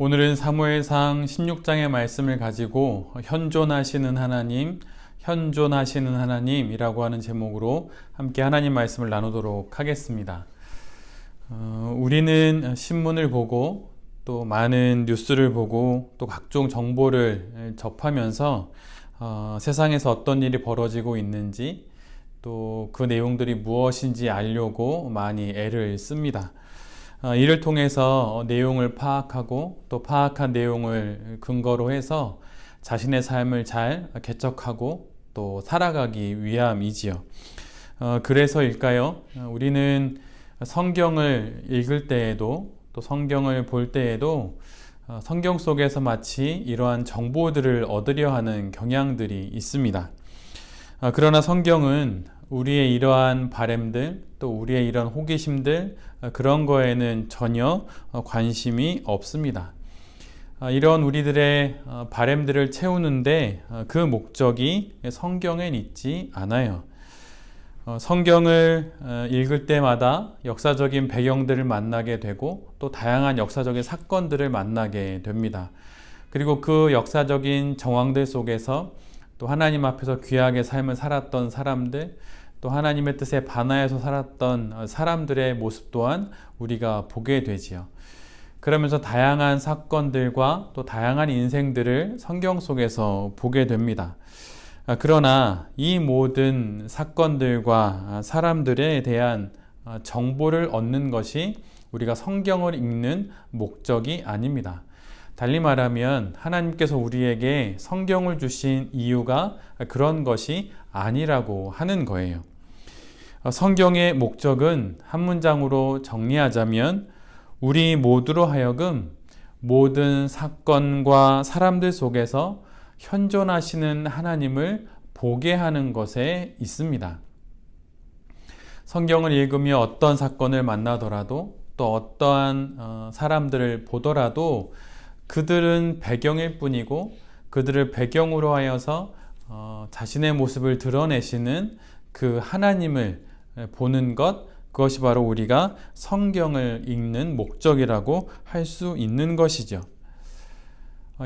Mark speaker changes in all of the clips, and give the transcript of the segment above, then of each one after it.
Speaker 1: 오늘은 사무엘상 16장의 말씀을 가지고 현존하시는 하나님이라고 하는 제목으로 함께 하나님 말씀을 나누도록 하겠습니다. 우리는 신문을 보고 또 많은 뉴스를 보고 또 각종 정보를 접하면서 세상에서 어떤 일이 벌어지고 있는지 또 그 내용들이 무엇인지 알려고 많이 애를 씁니다. 이를 통해서 내용을 파악하고 또 파악한 내용을 근거로 해서 자신의 삶을 잘 개척하고 또 살아가기 위함이지요. 그래서일까요? 우리는 성경을 읽을 때에도 또 성경을 볼 때에도 성경 속에서 마치 이러한 정보들을 얻으려 하는 경향들이 있습니다. 그러나 성경은 우리의 이러한 바램들 또 우리의 이런 호기심들 그런 거에는 전혀 관심이 없습니다. 이런 우리들의 바램들을 채우는데 그 목적이 성경엔 있지 않아요. 성경을 읽을 때마다 역사적인 배경들을 만나게 되고 또 다양한 역사적인 사건들을 만나게 됩니다. 그리고 그 역사적인 정황들 속에서 또 하나님 앞에서 귀하게 삶을 살았던 사람들, 또 하나님의 뜻에 반하여서 살았던 사람들의 모습 또한 우리가 보게 되지요. 그러면서 다양한 사건들과 또 다양한 인생들을 성경 속에서 보게 됩니다. 그러나 이 모든 사건들과 사람들에 대한 정보를 얻는 것이 우리가 성경을 읽는 목적이 아닙니다. 달리 말하면 하나님께서 우리에게 성경을 주신 이유가 그런 것이 아니라고 하는 거예요. 성경의 목적은 한 문장으로 정리하자면 우리 모두로 하여금 모든 사건과 사람들 속에서 현존하시는 하나님을 보게 하는 것에 있습니다. 성경을 읽으며 어떤 사건을 만나더라도 또 어떠한 사람들을 보더라도 그들은 배경일 뿐이고 그들을 배경으로 하여서 자신의 모습을 드러내시는 그 하나님을 보는 것, 그것이 바로 우리가 성경을 읽는 목적이라고 할 수 있는 것이죠.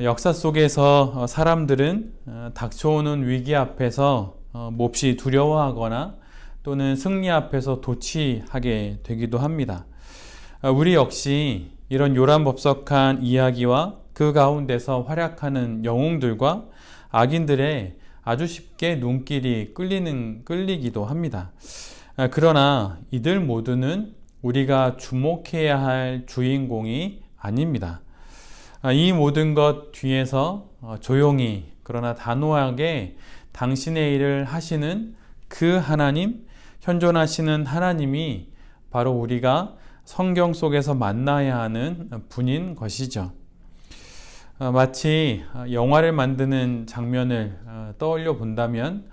Speaker 1: 역사 속에서 사람들은 닥쳐오는 위기 앞에서 몹시 두려워하거나 또는 승리 앞에서 도취하게 되기도 합니다. 우리 역시 이런 요란법석한 이야기와 그 가운데서 활약하는 영웅들과 악인들의 아주 쉽게 눈길이 끌리기도 합니다. 그러나 이들 모두는 우리가 주목해야 할 주인공이 아닙니다. 이 모든 것 뒤에서 조용히 그러나 단호하게 당신의 일을 하시는 그 하나님, 현존하시는 하나님이 바로 우리가 성경 속에서 만나야 하는 분인 것이죠. 마치 영화를 만드는 장면을 떠올려 본다면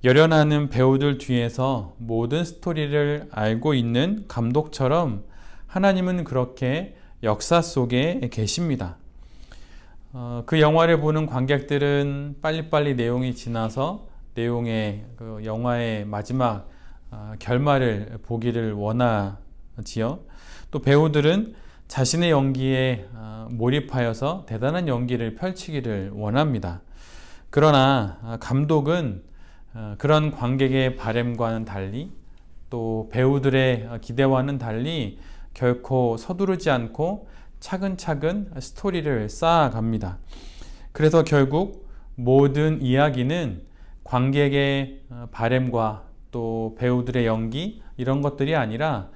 Speaker 1: 열연하는 배우들 뒤에서 모든 스토리를 알고 있는 감독처럼 하나님은 그렇게 역사 속에 계십니다. 그 영화를 보는 관객들은 빨리빨리 내용이 지나서 내용의 그 영화의 마지막 결말을 보기를 원하지요. 또 배우들은 자신의 연기에 몰입하여서 대단한 연기를 펼치기를 원합니다. 그러나 감독은 그런 관객의 바램과는 달리 또 배우들의 기대와는 달리 결코 서두르지 않고 차근차근 스토리를 쌓아갑니다. 그래서 결국 모든 이야기는 관객의 바램과 또 배우들의 연기 이런 것들이 아니라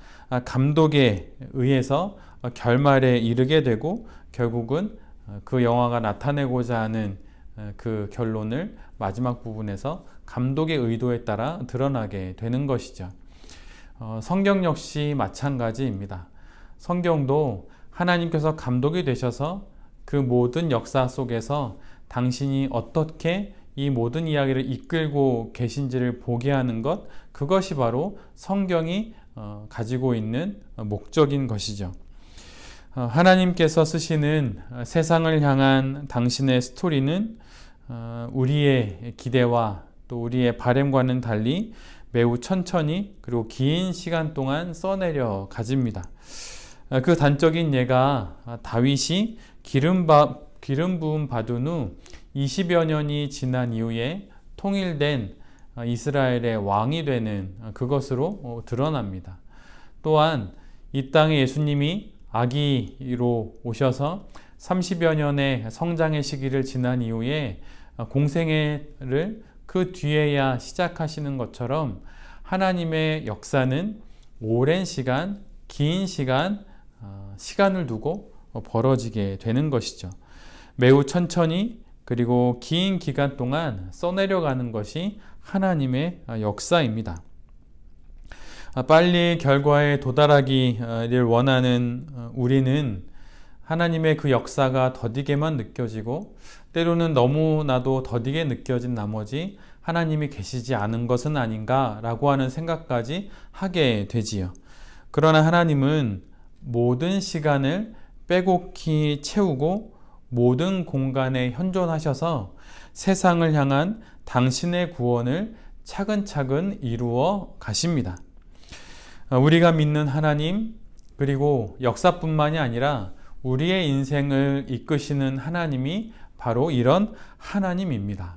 Speaker 1: 감독에 의해서 결말에 이르게 되고 결국은 그 영화가 나타내고자 하는 그 결론을 마지막 부분에서 감독의 의도에 따라 드러나게 되는 것이죠. 성경 역시 마찬가지입니다. 성경도 하나님께서 감독이 되셔서 그 모든 역사 속에서 당신이 어떻게 이 모든 이야기를 이끌고 계신지를 보게 하는 것, 그것이 바로 성경이 가지고 있는 목적인 것이죠. 하나님께서 쓰시는 세상을 향한 당신의 스토리는 우리의 기대와 또 우리의 바램과는 달리 매우 천천히 그리고 긴 시간 동안 써내려 가집니다. 그 단적인 예가 다윗이 기름 부음 받은 후 20여 년이 지난 이후에 통일된 이스라엘의 왕이 되는 그것으로 드러납니다. 또한 이 땅에 예수님이 아기로 오셔서 30여 년의 성장의 시기를 지난 이후에 공생애를 그 뒤에야 시작하시는 것처럼 하나님의 역사는 오랜 시간, 긴 시간, 시간을 두고 벌어지게 되는 것이죠. 매우 천천히 그리고 긴 기간 동안 써내려가는 것이 하나님의 역사입니다. 빨리 결과에 도달하기를 원하는 우리는 하나님의 그 역사가 더디게만 느껴지고 때로는 너무나도 더디게 느껴진 나머지 하나님이 계시지 않은 것은 아닌가라고 하는 생각까지 하게 되지요. 그러나 하나님은 모든 시간을 빼곡히 채우고 모든 공간에 현존하셔서 세상을 향한 당신의 구원을 차근차근 이루어 가십니다. 우리가 믿는 하나님, 그리고 역사뿐만이 아니라 우리의 인생을 이끄시는 하나님이 바로 이런 하나님입니다.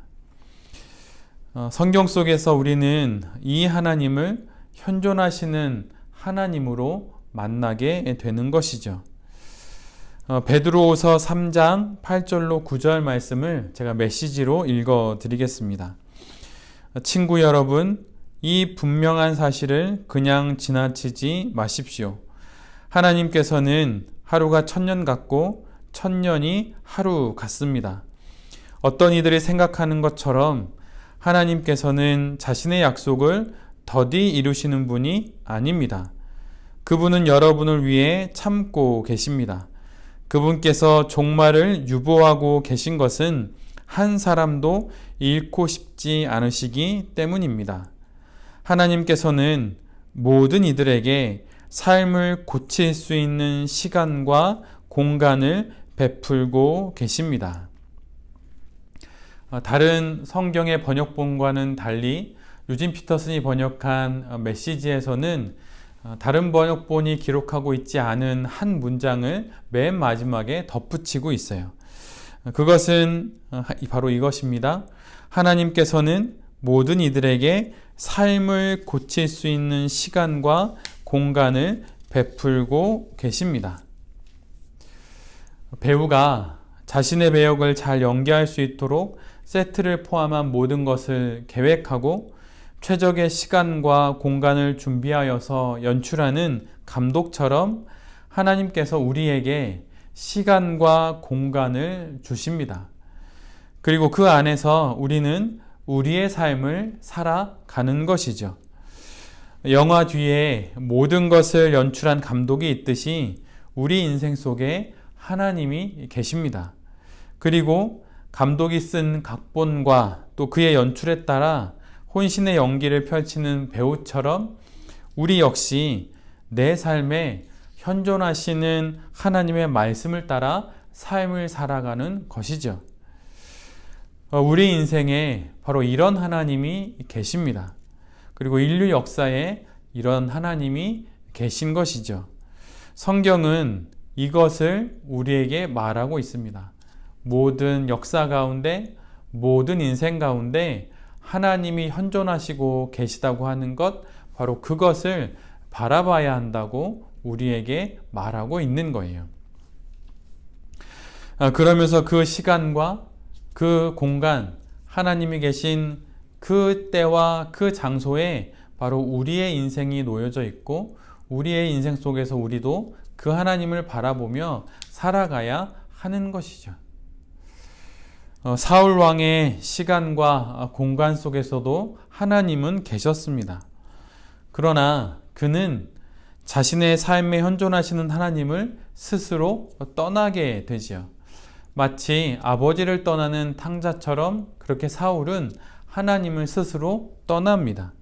Speaker 1: 성경 속에서 우리는 이 하나님을 현존하시는 하나님으로 만나게 되는 것이죠. 베드로후서 3장 8절로 9절 말씀을 제가 메시지로 읽어 드리겠습니다. 친구 여러분, 이 분명한 사실을 그냥 지나치지 마십시오. 하나님께서는 하루가 1000년 같고 1000년이 하루 같습니다. 어떤 이들이 생각하는 것처럼 하나님께서는 자신의 약속을 더디 이루시는 분이 아닙니다. 그분은 여러분을 위해 참고 계십니다. 그분께서 종말을 유보하고 계신 것은 한 사람도 잃고 싶지 않으시기 때문입니다. 하나님께서는 모든 이들에게 삶을 고칠 수 있는 시간과 공간을 베풀고 계십니다. 다른 성경의 번역본과는 달리 유진 피터슨이 번역한 메시지에서는 다른 번역본이 기록하고 있지 않은 한 문장을 맨 마지막에 덧붙이고 있어요. 그것은 바로 이것입니다. 하나님께서는 모든 이들에게 삶을 고칠 수 있는 시간과 공간을 베풀고 계십니다. 배우가 자신의 배역을 잘 연기할 수 있도록 세트를 포함한 모든 것을 계획하고 최적의 시간과 공간을 준비하여서 연출하는 감독처럼 하나님께서 우리에게 시간과 공간을 주십니다. 그리고 그 안에서 우리는 우리의 삶을 살아가는 것이죠. 영화 뒤에 모든 것을 연출한 감독이 있듯이 우리 인생 속에 하나님이 계십니다. 그리고 감독이 쓴 각본과 또 그의 연출에 따라 혼신의 연기를 펼치는 배우처럼 우리 역시 내 삶에 현존하시는 하나님의 말씀을 따라 삶을 살아가는 것이죠. 우리 인생에 바로 이런 하나님이 계십니다. 그리고 인류 역사에 이런 하나님이 계신 것이죠. 성경은 이것을 우리에게 말하고 있습니다. 모든 역사 가운데, 모든 인생 가운데 하나님이 현존하시고 계시다고 하는 것, 바로 그것을 바라봐야 한다고 우리에게 말하고 있는 거예요. 그러면서 그 시간과 그 공간, 하나님이 계신 그 때와 그 장소에 바로 우리의 인생이 놓여져 있고 우리의 인생 속에서 우리도 그 하나님을 바라보며 살아가야 하는 것이죠. 사울 왕의 시간과 공간 속에서도 하나님은 계셨습니다. 그러나 그는 자신의 삶에 현존하시는 하나님을 스스로 떠나게 되지요. 마치 아버지를 떠나는 탕자처럼 그렇게 사울은 하나님을 스스로 떠납니다.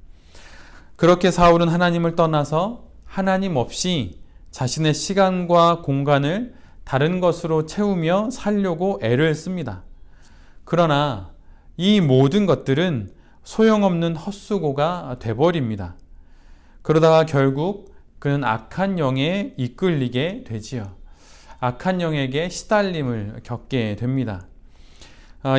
Speaker 1: 그렇게 사울은 하나님을 떠나서 하나님 없이 자신의 시간과 공간을 다른 것으로 채우며 살려고 애를 씁니다. 그러나 이 모든 것들은 소용없는 헛수고가 돼버립니다. 그러다가 결국 그는 악한 영에 이끌리게 되지요. 악한 영에게 시달림을 겪게 됩니다.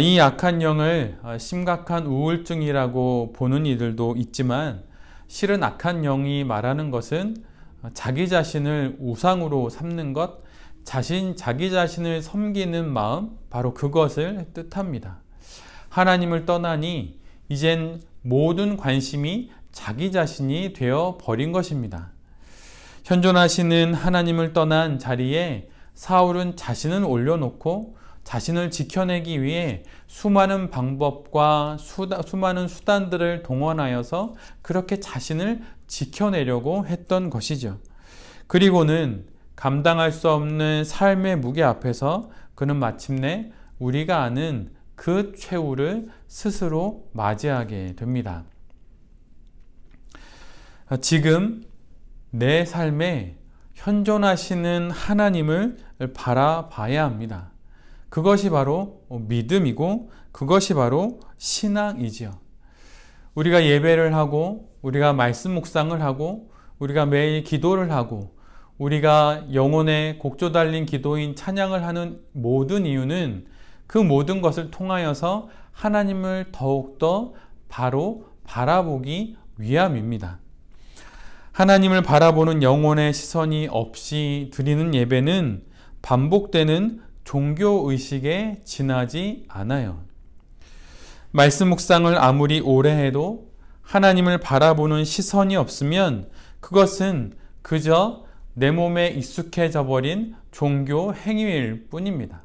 Speaker 1: 이 악한 영을 심각한 우울증이라고 보는 이들도 있지만 실은 악한 영이 말하는 것은 자기 자신을 우상으로 삼는 것, 자기 자신을 섬기는 마음, 바로 그것을 뜻합니다. 하나님을 떠나니 이젠 모든 관심이 자기 자신이 되어 버린 것입니다. 현존하시는 하나님을 떠난 자리에 사울은 자신을 올려놓고 자신을 지켜내기 위해 수많은 방법과 수많은 수단들을 동원하여서 그렇게 자신을 지켜내려고 했던 것이죠. 그리고는 감당할 수 없는 삶의 무게 앞에서 그는 마침내 우리가 아는 그 최후를 스스로 맞이하게 됩니다. 지금 내 삶에 현존하시는 하나님을 바라봐야 합니다. 그것이 바로 믿음이고 그것이 바로 신앙이지요. 우리가 예배를 하고 우리가 말씀 묵상을 하고 우리가 매일 기도를 하고 우리가 영혼의 곡조 달린 기도인 찬양을 하는 모든 이유는 그 모든 것을 통하여서 하나님을 더욱더 바로 바라보기 위함입니다. 하나님을 바라보는 영혼의 시선이 없이 드리는 예배는 반복되는 종교의식에 지나지 않아요. 말씀 묵상을 아무리 오래 해도 하나님을 바라보는 시선이 없으면 그것은 그저 내 몸에 익숙해져 버린 종교 행위일 뿐입니다.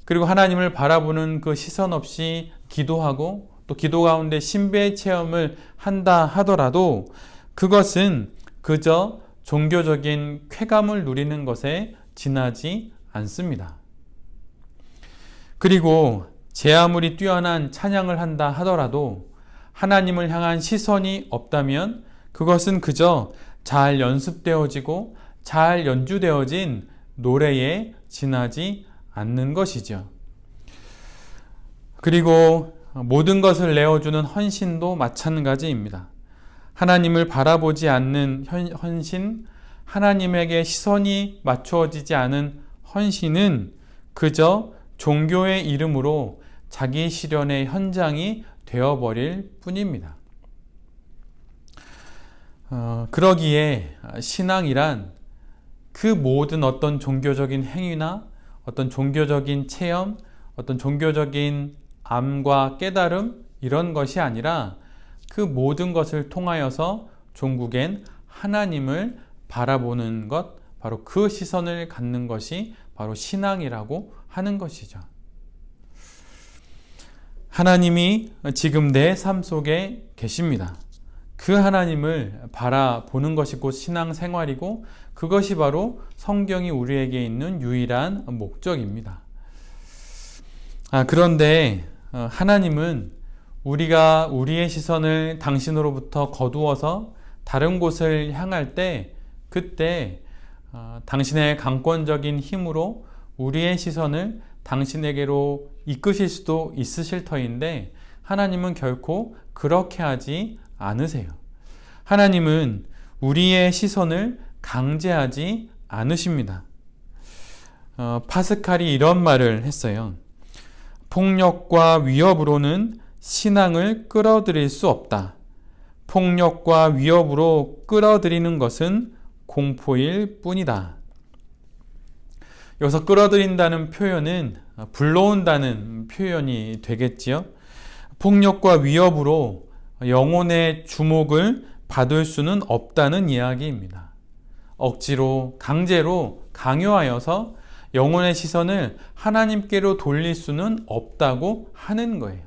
Speaker 1: 그리고 하나님을 바라보는 그 시선 없이 기도하고 또 기도 가운데 신비의 체험을 한다 하더라도 그것은 그저 종교적인 쾌감을 누리는 것에 지나지 않습니다. 그리고 제 아무리 뛰어난 찬양을 한다 하더라도 하나님을 향한 시선이 없다면 그것은 그저 잘 연습되어지고 잘 연주되어진 노래에 지나지 않는 것이죠. 그리고 모든 것을 내어주는 헌신도 마찬가지입니다. 하나님을 바라보지 않는 헌신, 하나님에게 시선이 맞추어지지 않은 헌신은 그저 종교의 이름으로 자기 실현의 현장이 되어버릴 뿐입니다. 그러기에 신앙이란 그 모든 어떤 종교적인 행위나 어떤 종교적인 체험, 어떤 종교적인 암과 깨달음 이런 것이 아니라 그 모든 것을 통하여서 종국엔 하나님을 바라보는 것, 바로 그 시선을 갖는 것이 바로 신앙이라고 하는 것이죠. 하나님이 지금 내 삶 속에 계십니다. 그 하나님을 바라보는 것이 곧 신앙생활이고 그것이 바로 성경이 우리에게 있는 유일한 목적입니다. 그런데 하나님은 우리가 우리의 시선을 당신으로부터 거두어서 다른 곳을 향할 때 그때 당신의 강권적인 힘으로 우리의 시선을 당신에게로 이끄실 수도 있으실 터인데 하나님은 결코 그렇게 하지 않으세요. 하나님은 우리의 시선을 강제하지 않으십니다. 파스칼이 이런 말을 했어요. 폭력과 위협으로는 신앙을 끌어들일 수 없다. 폭력과 위협으로 끌어들이는 것은 공포일 뿐이다. 여기서 끌어들인다는 표현은 불러온다는 표현이 되겠지요. 폭력과 위협으로 영혼의 주목을 받을 수는 없다는 이야기입니다. 억지로, 강제로, 강요하여서 영혼의 시선을 하나님께로 돌릴 수는 없다고 하는 거예요.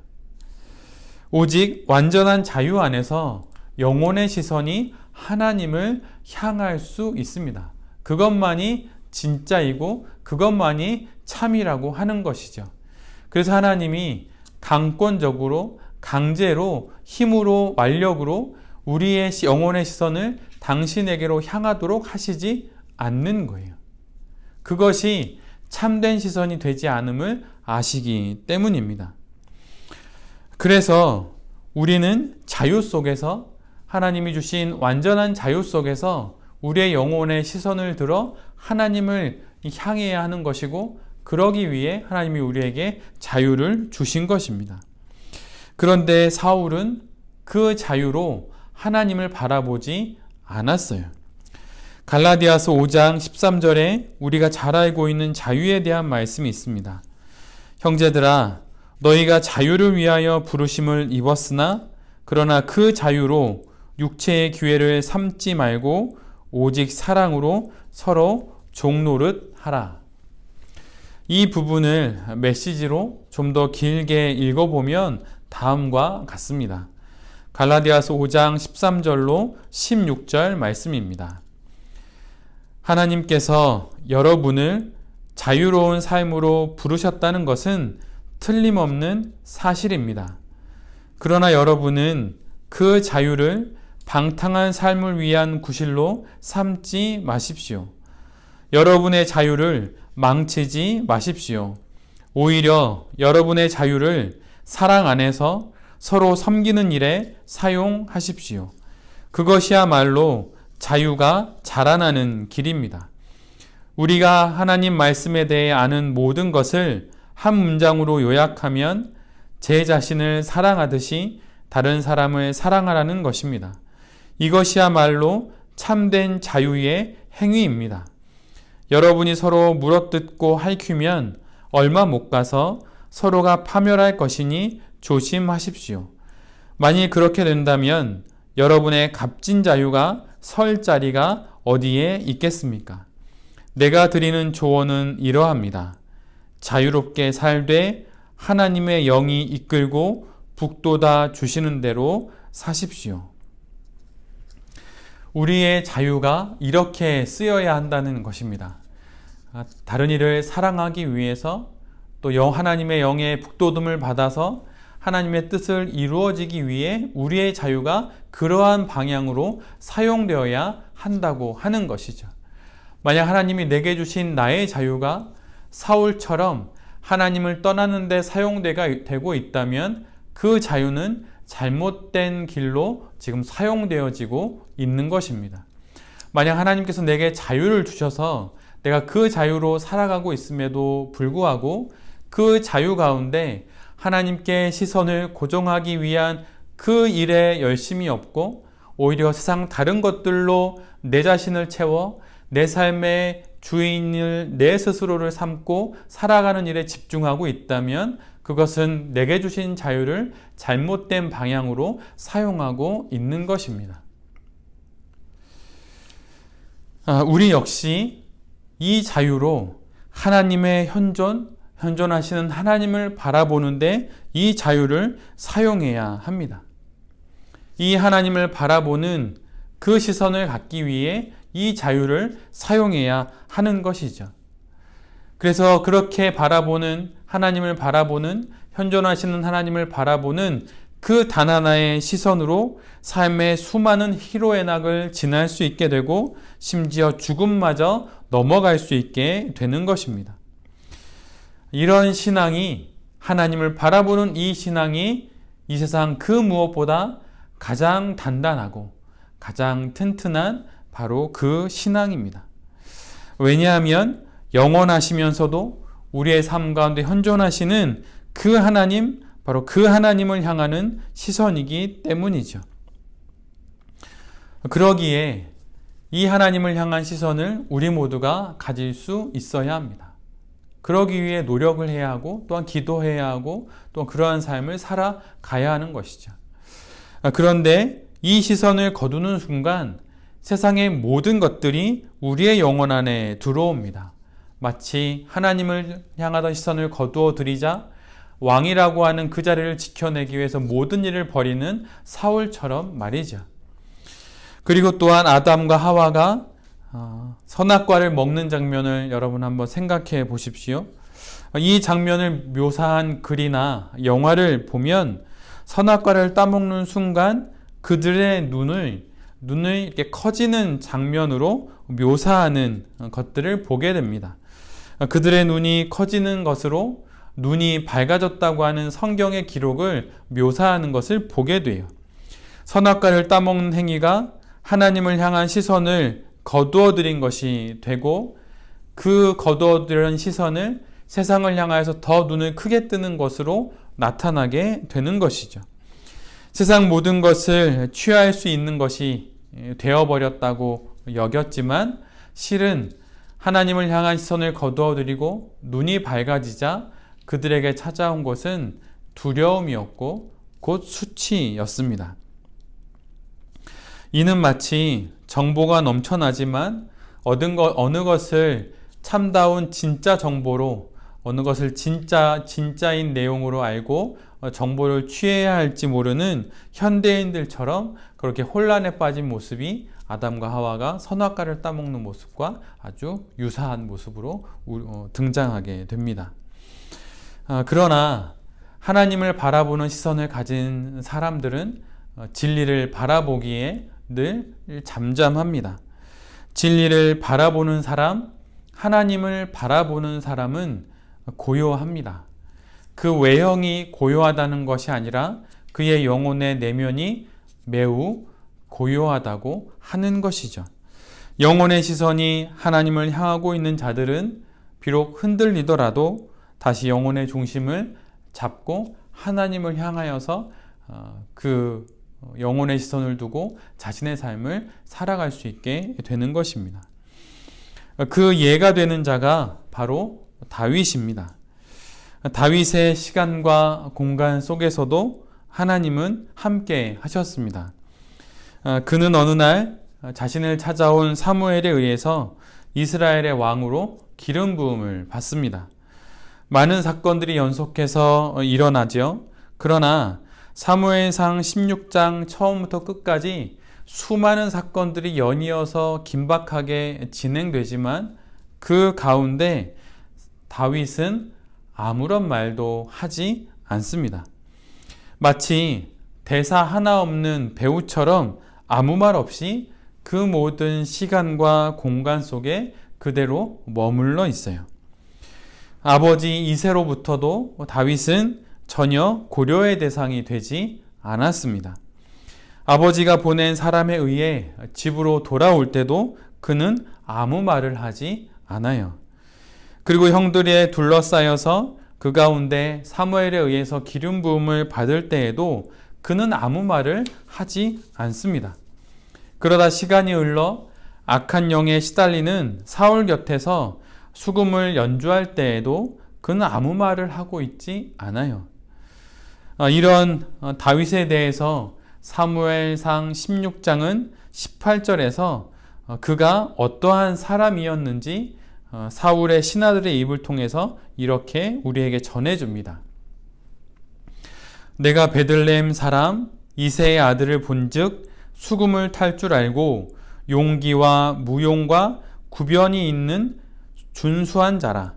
Speaker 1: 오직 완전한 자유 안에서 영혼의 시선이 하나님을 향할 수 있습니다. 그것만이 진짜이고 그것만이 참이라고 하는 것이죠. 그래서 하나님이 강권적으로, 강제로, 힘으로, 완력으로 우리의 영혼의 시선을 당신에게로 향하도록 하시지 않는 거예요. 그것이 참된 시선이 되지 않음을 아시기 때문입니다. 그래서 우리는 자유 속에서 하나님이 주신 완전한 자유 속에서 우리의 영혼의 시선을 들어 하나님을 향해야 하는 것이고 그러기 위해 하나님이 우리에게 자유를 주신 것입니다. 그런데 사울은 그 자유로 하나님을 바라보지 않았어요. 갈라디아서 5장 13절에 우리가 잘 알고 있는 자유에 대한 말씀이 있습니다. 형제들아, 너희가 자유를 위하여 부르심을 입었으나 그러나 그 자유로 육체의 기회를 삼지 말고 오직 사랑으로 서로 종노릇 하라. 이 부분을 메시지로 좀 더 길게 읽어보면 다음과 같습니다. 갈라디아서 5장 13절로 16절 말씀입니다. 하나님께서 여러분을 자유로운 삶으로 부르셨다는 것은 틀림없는 사실입니다. 그러나 여러분은 그 자유를 방탕한 삶을 위한 구실로 삼지 마십시오. 여러분의 자유를 망치지 마십시오. 오히려 여러분의 자유를 사랑 안에서 서로 섬기는 일에 사용하십시오. 그것이야말로 자유가 자라나는 길입니다. 우리가 하나님 말씀에 대해 아는 모든 것을 한 문장으로 요약하면 제 자신을 사랑하듯이 다른 사람을 사랑하라는 것입니다. 이것이야말로 참된 자유의 행위입니다. 여러분이 서로 물어뜯고 핥히면 얼마 못 가서 서로가 파멸할 것이니 조심하십시오. 만일 그렇게 된다면 여러분의 값진 자유가 설 자리가 어디에 있겠습니까? 내가 드리는 조언은 이러합니다. 자유롭게 살되 하나님의 영이 이끌고 북돋아 주시는 대로 사십시오. 우리의 자유가 이렇게 쓰여야 한다는 것입니다. 다른 이를 사랑하기 위해서 또 하나님의 영의 북돋움을 받아서 하나님의 뜻을 이루어지기 위해 우리의 자유가 그러한 방향으로 사용되어야 한다고 하는 것이죠. 만약 하나님이 내게 주신 나의 자유가 사울처럼 하나님을 떠나는 데 사용되고 있다면 그 자유는 잘못된 길로 지금 사용되어지고 있는 것입니다. 만약 하나님께서 내게 자유를 주셔서 내가 그 자유로 살아가고 있음에도 불구하고 그 자유 가운데 하나님께 시선을 고정하기 위한 그 일에 열심이 없고 오히려 세상 다른 것들로 내 자신을 채워 내 삶의 주인을 내 스스로를 삼고 살아가는 일에 집중하고 있다면 그것은 내게 주신 자유를 잘못된 방향으로 사용하고 있는 것입니다. 우리 역시 이 자유로 하나님의 현존하시는 하나님을 바라보는데 이 자유를 사용해야 합니다. 이 하나님을 바라보는 그 시선을 갖기 위해 이 자유를 사용해야 하는 것이죠. 그래서 그렇게 바라보는 하나님을 바라보는 현존하시는 하나님을 바라보는 그 단 하나의 시선으로 삶의 수많은 희로의 낙을 지날 수 있게 되고 심지어 죽음마저 넘어갈 수 있게 되는 것입니다. 이런 신앙이 하나님을 바라보는 이 신앙이 이 세상 그 무엇보다 가장 단단하고 가장 튼튼한 바로 그 신앙입니다. 왜냐하면 영원하시면서도 우리의 삶 가운데 현존하시는 그 하나님, 바로 그 하나님을 향하는 시선이기 때문이죠. 그러기에 이 하나님을 향한 시선을 우리 모두가 가질 수 있어야 합니다. 그러기 위해 노력을 해야 하고 또한 기도해야 하고 또 그러한 삶을 살아가야 하는 것이죠. 그런데 이 시선을 거두는 순간 세상의 모든 것들이 우리의 영혼 안에 들어옵니다. 마치 하나님을 향하던 시선을 거두어 드리자 왕이라고 하는 그 자리를 지켜내기 위해서 모든 일을 벌이는 사울처럼 말이죠. 그리고 또한 아담과 하와가 선악과를 먹는 장면을 여러분 한번 생각해 보십시오. 이 장면을 묘사한 글이나 영화를 보면 선악과를 따먹는 순간 그들의 눈을 이렇게 커지는 장면으로 묘사하는 것들을 보게 됩니다. 그들의 눈이 커지는 것으로 눈이 밝아졌다고 하는 성경의 기록을 묘사하는 것을 보게 돼요. 선악과를 따먹는 행위가 하나님을 향한 시선을 거두어 들인 것이 되고 그 거두어들은 시선을 세상을 향하여서 더 눈을 크게 뜨는 것으로 나타나게 되는 것이죠. 세상 모든 것을 취할 수 있는 것이 되어버렸다고 여겼지만 실은 하나님을 향한 시선을 거두어들이고 눈이 밝아지자 그들에게 찾아온 것은 두려움이었고 곧 수치였습니다. 이는 마치 정보가 넘쳐나지만 어느 것을 참다운 진짜 정보로 어느 것을 진짜인 내용으로 알고 정보를 취해야 할지 모르는 현대인들처럼 그렇게 혼란에 빠진 모습이 아담과 하와가 선악과를 따먹는 모습과 아주 유사한 모습으로 등장하게 됩니다. 그러나 하나님을 바라보는 시선을 가진 사람들은 진리를 바라보기에 늘 잠잠합니다. 진리를 바라보는 사람, 하나님을 바라보는 사람은 고요합니다. 그 외형이 고요하다는 것이 아니라 그의 영혼의 내면이 매우 고요하다고 하는 것이죠. 영혼의 시선이 하나님을 향하고 있는 자들은 비록 흔들리더라도 다시 영혼의 중심을 잡고 하나님을 향하여서 그 영혼의 시선을 두고 자신의 삶을 살아갈 수 있게 되는 것입니다. 그 예가 되는 자가 바로 다윗입니다. 다윗의 시간과 공간 속에서도 하나님은 함께 하셨습니다. 그는 어느 날 자신을 찾아온 사무엘에 의해서 이스라엘의 왕으로 기름 부음을 받습니다. 많은 사건들이 연속해서 일어나죠. 그러나 사무엘상 16장 처음부터 끝까지 수많은 사건들이 연이어서 긴박하게 진행되지만 그 가운데 다윗은 아무런 말도 하지 않습니다. 마치 대사 하나 없는 배우처럼 아무 말 없이 그 모든 시간과 공간 속에 그대로 머물러 있어요. 아버지 이새로부터도 다윗은 전혀 고려의 대상이 되지 않았습니다. 아버지가 보낸 사람에 의해 집으로 돌아올 때도 그는 아무 말을 하지 않아요. 그리고 형들에 둘러싸여서 그 가운데 사무엘에 의해서 기름 부음을 받을 때에도 그는 아무 말을 하지 않습니다. 그러다 시간이 흘러 악한 영에 시달리는 사울 곁에서 수금을 연주할 때에도 그는 아무 말을 하고 있지 않아요. 이런 다윗에 대해서 사무엘상 16장은 18절에서 그가 어떠한 사람이었는지 사울의 신하들의 입을 통해서 이렇게 우리에게 전해줍니다. 내가 베들레헴 사람 이새의 아들을 본즉 수금을 탈 줄 알고 용기와 무용과 구변이 있는 준수한 자라.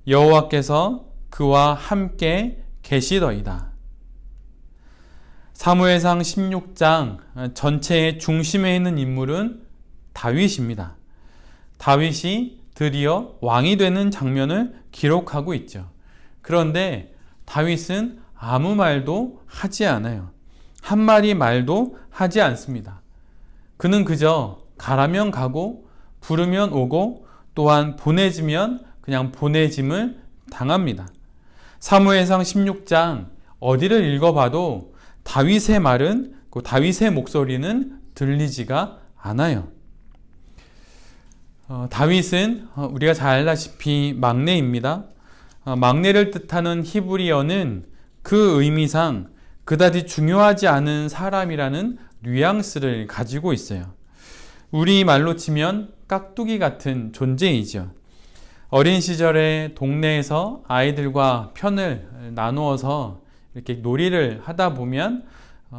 Speaker 1: 여호와께서 그와 함께 계시더이다. 사무엘상 16장 전체의 중심에 있는 인물은 다윗입니다. 다윗이 드디어 왕이 되는 장면을 기록하고 있죠. 그런데 다윗은 아무 말도 하지 않아요. 한마디 말도 하지 않습니다. 그는 그저 가라면 가고 부르면 오고 또한 보내지면 그냥 보내짐을 당합니다. 사무엘상 16장 어디를 읽어봐도 다윗의 말은, 다윗의 목소리는 들리지가 않아요. 다윗은 우리가 잘 알다시피 막내입니다. 막내를 뜻하는 히브리어는 그 의미상 그다지 중요하지 않은 사람이라는 뉘앙스를 가지고 있어요. 우리 말로 치면 깍두기 같은 존재이죠. 어린 시절에 동네에서 아이들과 편을 나누어서 이렇게 놀이를 하다 보면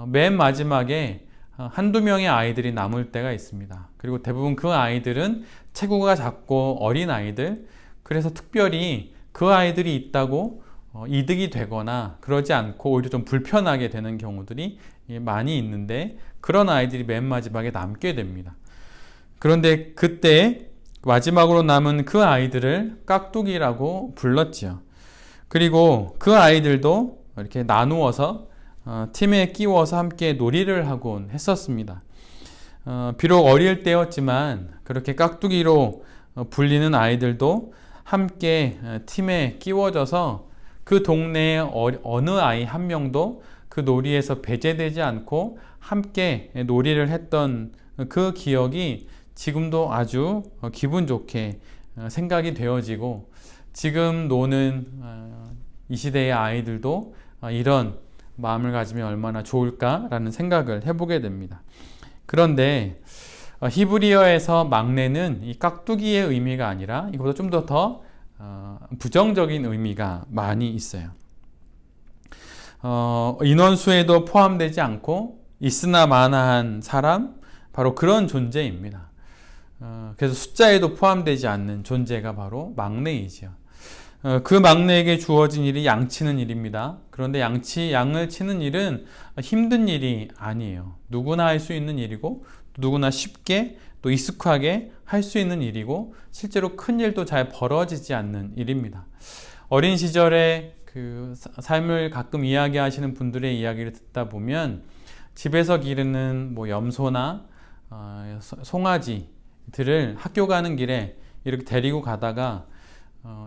Speaker 1: 맨 마지막에 한두 명의 아이들이 남을 때가 있습니다. 그리고 대부분 그 아이들은 체구가 작고 어린 아이들, 그래서 특별히 그 아이들이 있다고 이득이 되거나 그러지 않고 오히려 좀 불편하게 되는 경우들이 많이 있는데 그런 아이들이 맨 마지막에 남게 됩니다. 그런데 그때 마지막으로 남은 그 아이들을 깍두기라고 불렀지요. 그리고 그 아이들도 이렇게 나누어서 팀에 끼워서 함께 놀이를 하곤 했었습니다. 비록 어릴 때였지만 그렇게 깍두기로 불리는 아이들도 함께 팀에 끼워져서 그 동네의 어느 아이 한 명도 그 놀이에서 배제되지 않고 함께 놀이를 했던 그 기억이 지금도 아주 기분 좋게 생각이 되어지고, 지금 노는 이 시대의 아이들도 이런 마음을 가지면 얼마나 좋을까라는 생각을 해보게 됩니다. 그런데 히브리어에서 막내는 이 깍두기의 의미가 아니라 이보다 좀 더 부정적인 의미가 많이 있어요. 인원수에도 포함되지 않고 있으나 마나한 사람, 바로 그런 존재입니다. 그래서 숫자에도 포함되지 않는 존재가 바로 막내이죠. 그 막내에게 주어진 일이 양치는 일입니다. 그런데 양을 치는 일은 힘든 일이 아니에요. 누구나 할 수 있는 일이고, 누구나 쉽게 또 익숙하게 할 수 있는 일이고, 실제로 큰 일도 잘 벌어지지 않는 일입니다. 어린 시절에 그 삶을 가끔 이야기하시는 분들의 이야기를 듣다 보면 집에서 기르는 염소나 송아지들을 학교 가는 길에 이렇게 데리고 가다가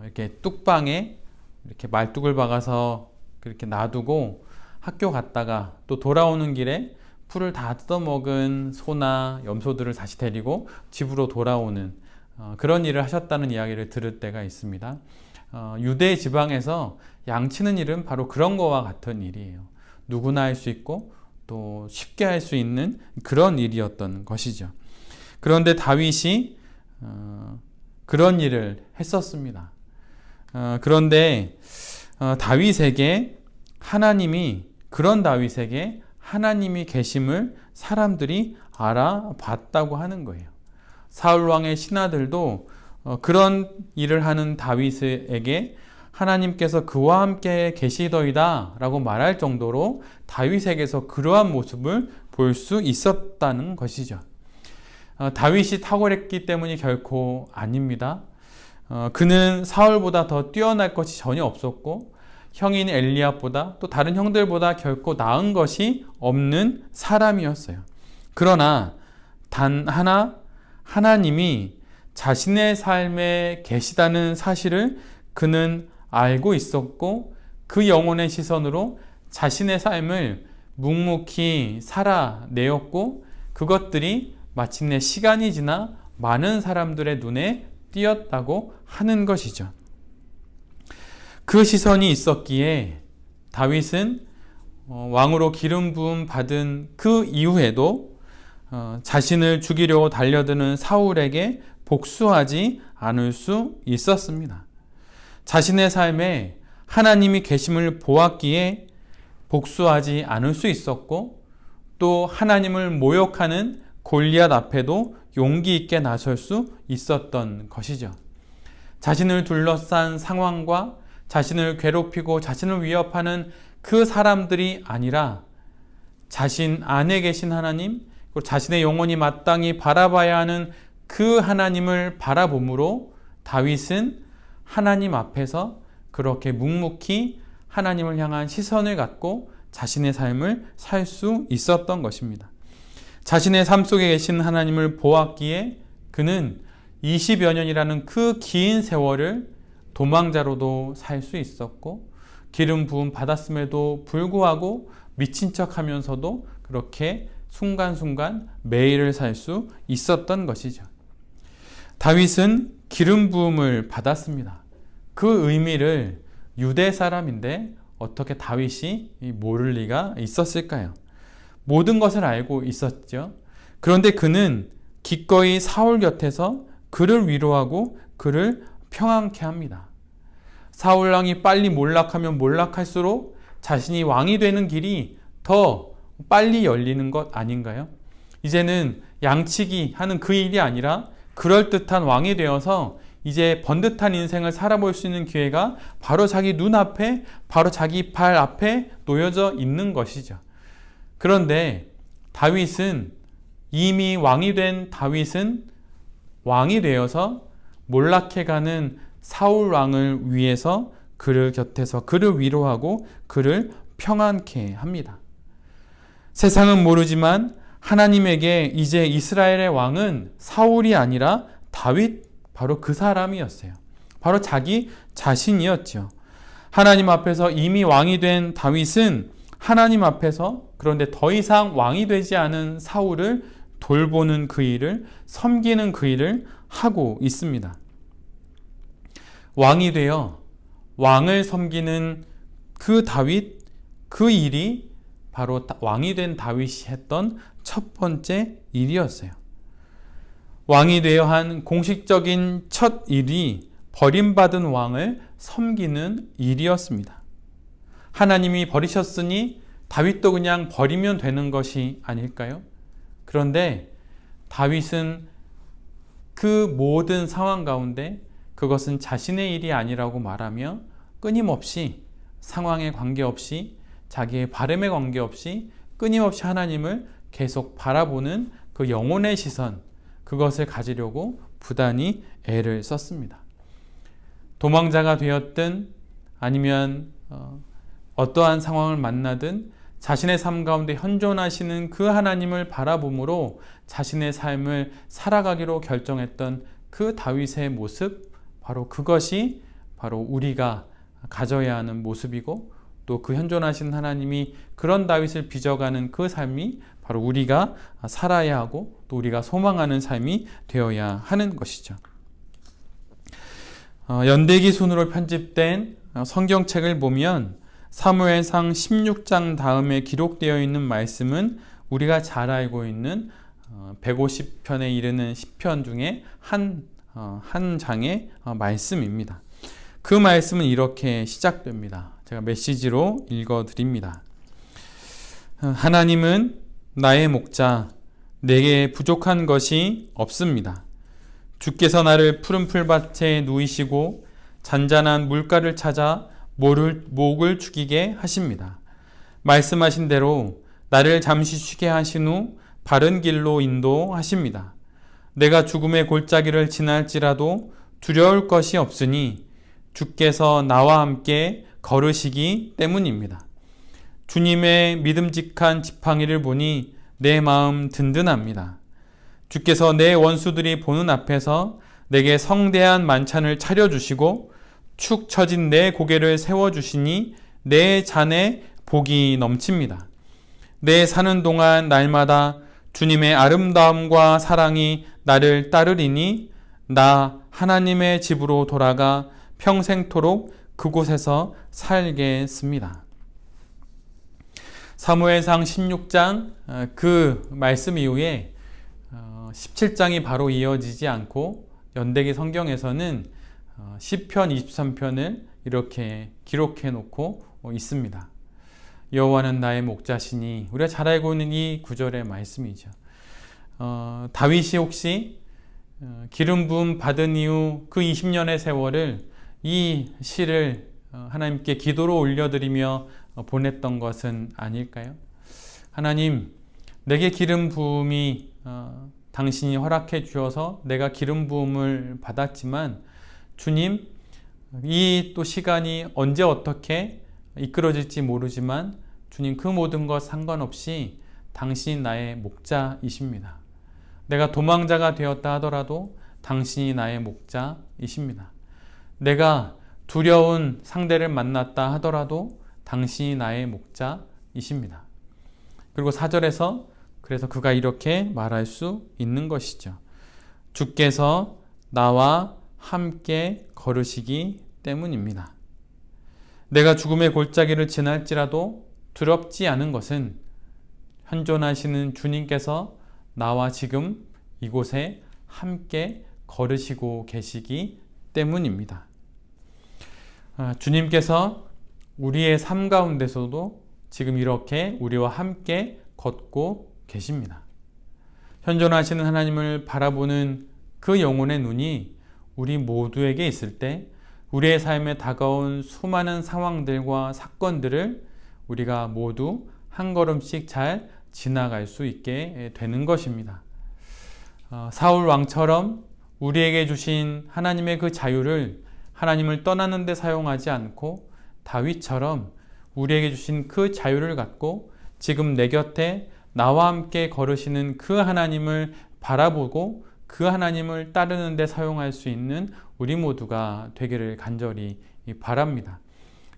Speaker 1: 이렇게 뚝방에 이렇게 말뚝을 박아서 그렇게 놔두고 학교 갔다가 또 돌아오는 길에 풀을 다 뜯어먹은 소나 염소들을 다시 데리고 집으로 돌아오는 그런 일을 하셨다는 이야기를 들을 때가 있습니다. 유대 지방에서 양치는 일은 바로 그런 거와 같은 일이에요. 누구나 할 수 있고 또 쉽게 할 수 있는 그런 일이었던 것이죠. 그런데 다윗이 그런 일을 했었습니다. 그런데 그런 다윗에게 하나님이 계심을 사람들이 알아봤다고 하는 거예요. 사울 왕의 신하들도 그런 일을 하는 다윗에게 하나님께서 그와 함께 계시더이다 라고 말할 정도로 다윗에게서 그러한 모습을 볼 수 있었다는 것이죠. 다윗이 탁월했기 때문이 결코 아닙니다. 그는 사울보다 더 뛰어날 것이 전혀 없었고, 형인 엘리압보다 또 다른 형들보다 결코 나은 것이 없는 사람이었어요. 그러나 단 하나, 하나님이 자신의 삶에 계시다는 사실을 그는 알고 있었고, 그 영혼의 시선으로 자신의 삶을 묵묵히 살아내었고, 그것들이 마침내 시간이 지나 많은 사람들의 눈에 띄었다고 하는 것이죠. 그 시선이 있었기에 다윗은 왕으로 기름 부음 받은 그 이후에도 자신을 죽이려고 달려드는 사울에게 복수하지 않을 수 있었습니다. 자신의 삶에 하나님이 계심을 보았기에 복수하지 않을 수 있었고, 또 하나님을 모욕하는 골리앗 앞에도 용기 있게 나설 수 있었던 것이죠. 자신을 둘러싼 상황과 자신을 괴롭히고 자신을 위협하는 그 사람들이 아니라 자신 안에 계신 하나님, 그리고 자신의 영혼이 마땅히 바라봐야 하는 그 하나님을 바라봄으로 다윗은 하나님 앞에서 그렇게 묵묵히 하나님을 향한 시선을 갖고 자신의 삶을 살 수 있었던 것입니다. 자신의 삶 속에 계신 하나님을 보았기에 그는 20여 년이라는 그 긴 세월을 도망자로도 살 수 있었고, 기름 부음 받았음에도 불구하고 미친 척 하면서도 그렇게 순간순간 매일을 살 수 있었던 것이죠. 다윗은 기름 부음을 받았습니다. 그 의미를 유대 사람인데 어떻게 다윗이 모를 리가 있었을까요? 모든 것을 알고 있었죠. 그런데 그는 기꺼이 사울 곁에서 그를 위로하고 그를 평안케 합니다. 사울 왕이 빨리 몰락하면 몰락할수록 자신이 왕이 되는 길이 더 빨리 열리는 것 아닌가요? 이제는 양치기 하는 그 일이 아니라 그럴듯한 왕이 되어서 이제 번듯한 인생을 살아볼 수 있는 기회가 바로 자기 눈앞에, 바로 자기 발 앞에 놓여져 있는 것이죠. 그런데 다윗은, 이미 왕이 된 다윗은 왕이 되어서 몰락해가는 사울 왕을 위해서 그를 곁에서 그를 위로하고 그를 평안케 합니다. 세상은 모르지만 하나님에게 이제 이스라엘의 왕은 사울이 아니라 바로 그 사람이었어요. 바로 자기 자신이었죠. 하나님 앞에서 이미 왕이 된 다윗은 하나님 앞에서 그런데 더 이상 왕이 되지 않은 사울을 돌보는 그 일을, 섬기는 그 일을 하고 있습니다. 왕이 되어 왕을 섬기는 그 다윗, 그 일이 바로 왕이 된 다윗이 했던 첫 번째 일이었어요. 왕이 되어 한 공식적인 첫 일이 버림받은 왕을 섬기는 일이었습니다. 하나님이 버리셨으니 다윗도 그냥 버리면 되는 것이 아닐까요? 그런데 다윗은 그 모든 상황 가운데 그것은 자신의 일이 아니라고 말하며 끊임없이 상황에 관계없이 자기의 바램에 관계없이 끊임없이 하나님을 계속 바라보는 그 영혼의 시선, 그것을 가지려고 부단히 애를 썼습니다. 도망자가 되었든 아니면 어떠한 상황을 만나든 자신의 삶 가운데 현존하시는 그 하나님을 바라봄으로 자신의 삶을 살아가기로 결정했던 그 다윗의 모습, 바로 그것이 바로 우리가 가져야 하는 모습이고 또 그 현존하신 하나님이 그런 다윗을 빚어가는 그 삶이 바로 우리가 살아야 하고 또 우리가 소망하는 삶이 되어야 하는 것이죠. 연대기 순으로 편집된 성경책을 보면 사무엘상 16장 다음에 기록되어 있는 말씀은 우리가 잘 알고 있는 150편에 이르는 시편 중에 한 장의 말씀입니다. 그 말씀은 이렇게 시작됩니다. 제가 메시지로 읽어드립니다. 하나님은 나의 목자, 내게 부족한 것이 없습니다. 주께서 나를 푸른 풀밭에 누이시고 잔잔한 물가를 찾아 목을 축이게 하십니다. 말씀하신 대로 나를 잠시 쉬게 하신 후 바른 길로 인도하십니다. 내가 죽음의 골짜기를 지날지라도 두려울 것이 없으니 주께서 나와 함께 걸으시기 때문입니다. 주님의 믿음직한 지팡이를 보니 내 마음 든든합니다. 주께서 내 원수들이 보는 앞에서 내게 성대한 만찬을 차려주시고 축 처진 내 고개를 세워주시니 내 잔에 복이 넘칩니다. 내 사는 동안 날마다 주님의 아름다움과 사랑이 나를 따르리니 나 하나님의 집으로 돌아가 평생토록 그곳에서 살겠습니다. 사무엘상 16장 그 말씀 이후에 17장이 바로 이어지지 않고 연대기 성경에서는 시편 23편을 이렇게 기록해 놓고 있습니다. 여호와는 나의 목자시니, 우리가 잘 알고 있는 이 구절의 말씀이죠. 다윗이 혹시 기름 부음 받은 이후 그 20년의 세월을 이 시를 하나님께 기도로 올려드리며 보냈던 것은 아닐까요? 하나님, 내게 기름 부음이 당신이 허락해 주셔서 내가 기름 부음을 받았지만 주님, 이 또 시간이 언제 어떻게 이끌어질지 모르지만 주님, 그 모든 것 상관없이 당신이 나의 목자이십니다. 내가 도망자가 되었다 하더라도 당신이 나의 목자이십니다. 내가 두려운 상대를 만났다 하더라도 당신이 나의 목자이십니다. 그리고 4절에서 그래서 그가 이렇게 말할 수 있는 것이죠. 주께서 나와 함께 걸으시기 때문입니다. 내가 죽음의 골짜기를 지날지라도 두렵지 않은 것은 현존하시는 주님께서 나와 지금 이곳에 함께 걸으시고 계시기 때문입니다. 주님께서 우리의 삶 가운데서도 지금 이렇게 우리와 함께 걷고 계십니다. 현존하시는 하나님을 바라보는 그 영혼의 눈이 우리 모두에게 있을 때 우리의 삶에 다가온 수많은 상황들과 사건들을 우리가 모두 한 걸음씩 잘 지나갈 수 있게 되는 것입니다. 사울 왕처럼 우리에게 주신 하나님의 그 자유를 하나님을 떠나는 데 사용하지 않고 다윗처럼 우리에게 주신 그 자유를 갖고 지금 내 곁에 나와 함께 걸으시는 그 하나님을 바라보고 그 하나님을 따르는 데 사용할 수 있는 우리 모두가 되기를 간절히 바랍니다.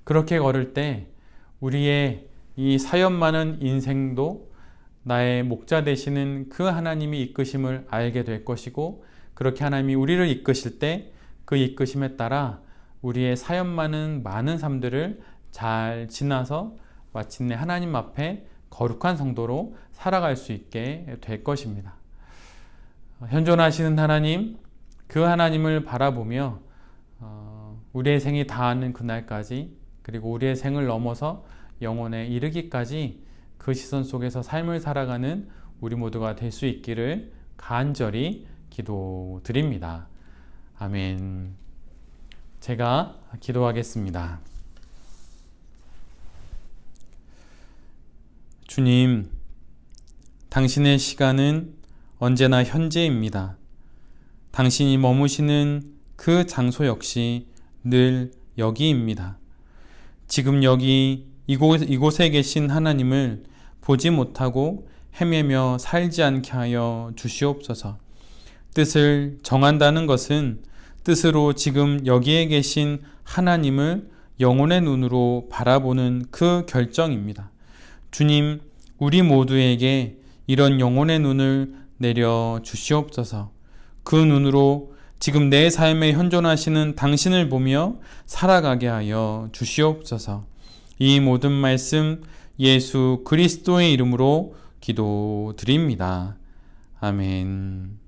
Speaker 1: 그렇게 걸을 때 우리의 이 사연 많은 인생도 나의 목자 되시는 그 하나님이 이끄심을 알게 될 것이고, 그렇게 하나님이 우리를 이끄실 때 그 이끄심에 따라 우리의 사연 많은 삶들을 잘 지나서 마침내 하나님 앞에 거룩한 성도로 살아갈 수 있게 될 것입니다. 현존하시는 하나님, 그 하나님을 바라보며 우리의 생이 다하는 그날까지, 그리고 우리의 생을 넘어서 영혼에 이르기까지 그 시선 속에서 삶을 살아가는 우리 모두가 될 수 있기를 간절히 기도드립니다. 아멘. 제가 기도하겠습니다. 주님, 당신의 시간은 언제나 현재입니다. 당신이 머무시는 그 장소 역시 늘 여기입니다. 지금 여기 이곳에 계신 하나님을 보지 못하고 헤매며 살지 않게 하여 주시옵소서. 뜻을 정한다는 것은 뜻으로 지금 여기에 계신 하나님을 영혼의 눈으로 바라보는 그 결정입니다. 주님, 우리 모두에게 이런 영혼의 눈을 내려 주시옵소서. 그 눈으로 지금 내 삶에 현존하시는 당신을 보며 살아가게 하여 주시옵소서. 이 모든 말씀 예수 그리스도의 이름으로 기도드립니다. 아멘.